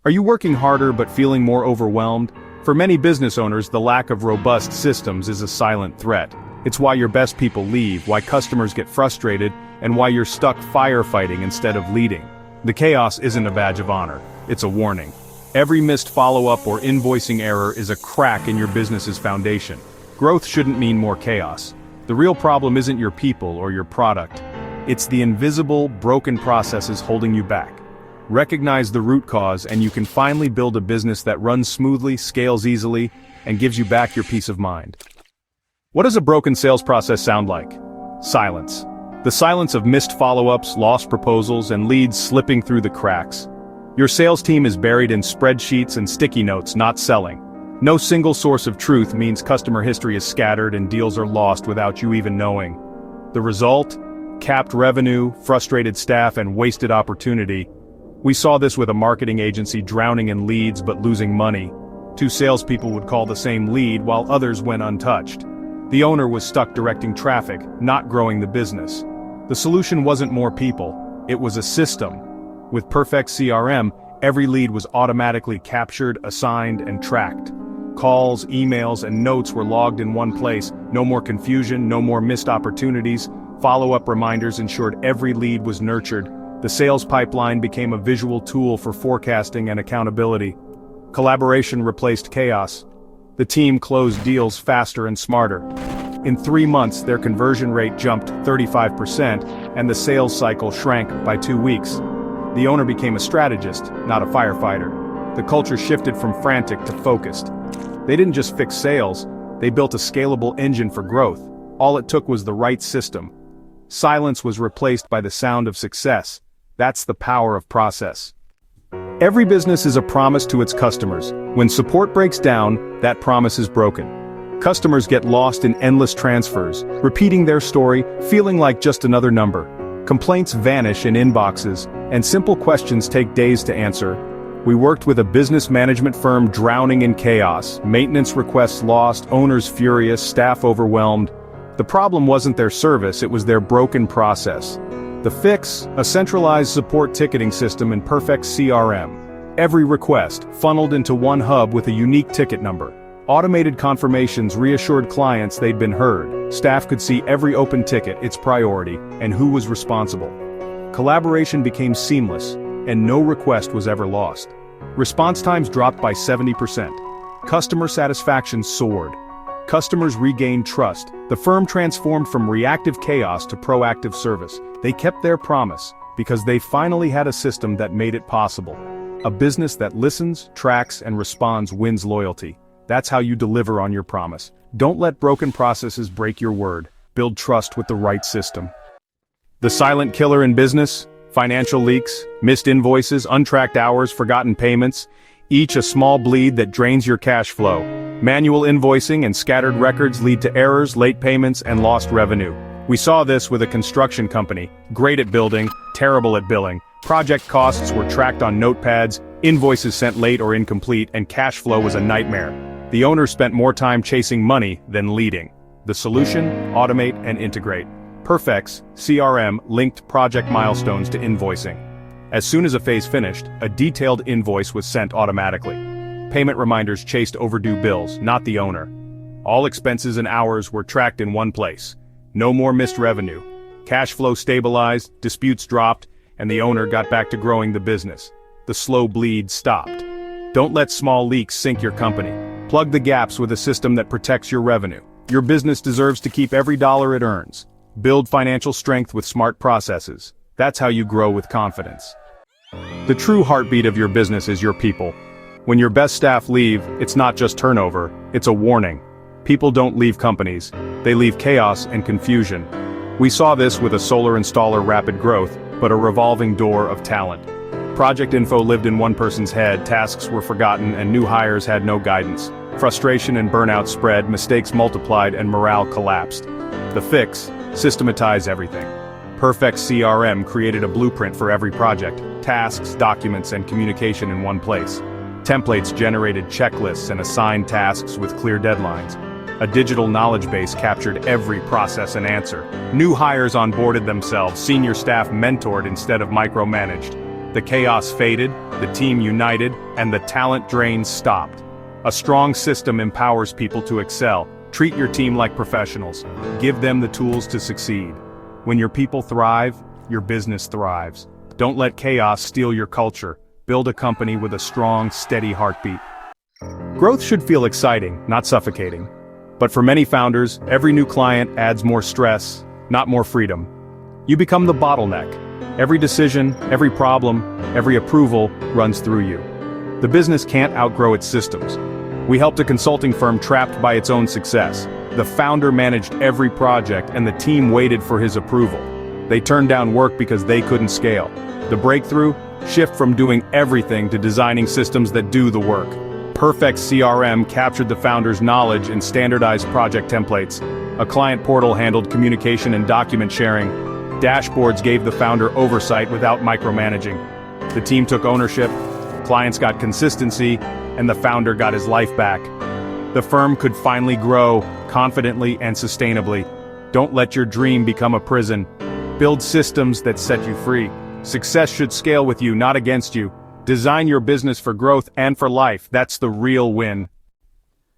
Are you working harder but feeling more overwhelmed? For many business owners, the lack of robust systems is a silent threat. It's why your best people leave, why customers get frustrated, and why you're stuck firefighting instead of leading. The chaos isn't a badge of honor, it's a warning. Every missed follow-up or invoicing error is a crack in your business's foundation. Growth shouldn't mean more chaos. The real problem isn't your people or your product. It's the invisible, broken processes holding you back. Recognize the root cause and you can finally build a business that runs smoothly, scales easily, and gives you back your peace of mind. What does a broken sales process sound like? Silence. The silence of missed follow-ups, lost proposals, and leads slipping through the cracks. Your sales team is buried in spreadsheets and sticky notes, not selling. No single source of truth means customer history is scattered and deals are lost without you even knowing. The result? Capped revenue, frustrated staff, and wasted opportunity. We saw this with a marketing agency drowning in leads but losing money. 2 salespeople would call the same lead while others went untouched. The owner was stuck directing traffic, not growing the business. The solution wasn't more people, it was a system. With Perfex CRM, every lead was automatically captured, assigned, and tracked. Calls, emails, and notes were logged in one place. No more confusion, no more missed opportunities. Follow-up reminders ensured every lead was nurtured. The sales pipeline became a visual tool for forecasting and accountability. Collaboration replaced chaos. The team closed deals faster and smarter. In 3 months, their conversion rate jumped 35%, and the sales cycle shrank by 2 weeks. The owner became a strategist, not a firefighter. The culture shifted from frantic to focused. They didn't just fix sales, they built a scalable engine for growth. All it took was the right system. Silence was replaced by the sound of success. That's the power of process. Every business is a promise to its customers. When support breaks down, that promise is broken. Customers get lost in endless transfers, repeating their story, feeling like just another number. Complaints vanish in inboxes, and simple questions take days to answer. We worked with a business management firm drowning in chaos, maintenance requests lost, owners furious, staff overwhelmed. The problem wasn't their service, it was their broken process. The fix? A centralized support ticketing system in Perfex CRM. Every request, funneled into one hub with a unique ticket number. Automated confirmations reassured clients they'd been heard. Staff could see every open ticket, its priority, and who was responsible. Collaboration became seamless, and no request was ever lost. Response times dropped by 70%. Customer satisfaction soared. Customers regained trust. The firm transformed from reactive chaos to proactive service. They kept their promise, because they finally had a system that made it possible. A business that listens, tracks, and responds wins loyalty. That's how you deliver on your promise. Don't let broken processes break your word. Build trust with the right system. The silent killer in business? Financial leaks, missed invoices, untracked hours, forgotten payments. Each a small bleed that drains your cash flow. Manual invoicing and scattered records lead to errors, late payments, and lost revenue. We saw this with a construction company, great at building, terrible at billing. Project costs were tracked on notepads, invoices sent late or incomplete, and cash flow was a nightmare. The owner spent more time chasing money than leading. The solution? Automate and integrate. Perfex CRM linked project milestones to invoicing. As soon as a phase finished, a detailed invoice was sent automatically. Payment reminders chased overdue bills, not the owner. All expenses and hours were tracked in one place. No more missed revenue. Cash flow stabilized, disputes dropped, and the owner got back to growing the business. The slow bleed stopped. Don't let small leaks sink your company. Plug the gaps with a system that protects your revenue. Your business deserves to keep every dollar it earns. Build financial strength with smart processes. That's how you grow with confidence. The true heartbeat of your business is your people. When your best staff leave, it's not just turnover, it's a warning. People don't leave companies, they leave chaos and confusion. We saw this with a solar installer rapid growth, but a revolving door of talent. Project info lived in one person's head, tasks were forgotten, and new hires had no guidance. Frustration and burnout spread, mistakes multiplied, and morale collapsed. The fix? Systematize everything. Perfex CRM created a blueprint for every project, tasks, documents, and communication in one place. Templates generated checklists and assigned tasks with clear deadlines. A digital knowledge base captured every process and answer. New hires onboarded themselves, senior staff mentored instead of micromanaged. The chaos faded, the team united, and the talent drain stopped. A strong system empowers people to excel. Treat your team like professionals. Give them the tools to succeed. When your people thrive, your business thrives. Don't let chaos steal your culture. Build a company with a strong, steady heartbeat. Growth should feel exciting, not suffocating. But for many founders, every new client adds more stress, not more freedom. You become the bottleneck. Every decision, every problem, every approval runs through you. The business can't outgrow its systems. We helped a consulting firm trapped by its own success. The founder managed every project and the team waited for his approval. They turned down work because they couldn't scale. The breakthrough? Shift from doing everything to designing systems that do the work. Perfex CRM captured the founder's knowledge in standardized project templates. A client portal handled communication and document sharing. Dashboards gave the founder oversight without micromanaging. The team took ownership, clients got consistency, and the founder got his life back. The firm could finally grow, confidently and sustainably. Don't let your dream become a prison. Build systems that set you free. Success should scale with you, not against you. Design your business for growth and for life. That's the real win.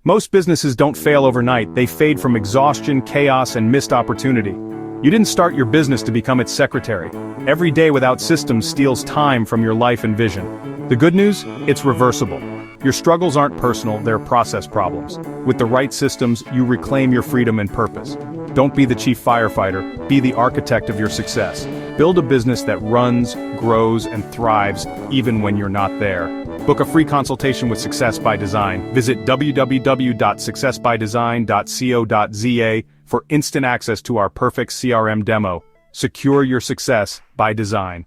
Most businesses don't fail overnight. They fade from exhaustion, chaos, and missed opportunity. You didn't start your business to become its secretary. Every day without systems steals time from your life and vision. The good news? It's reversible. Your struggles aren't personal, they're process problems. With the right systems, you reclaim your freedom and purpose. Don't be the chief firefighter, be the architect of your success. Build a business that runs, grows, and thrives even when you're not there. Book a free consultation with Success by Design. Visit www.successbydesign.co.za for instant access to our Perfex CRM demo. Secure your success by design.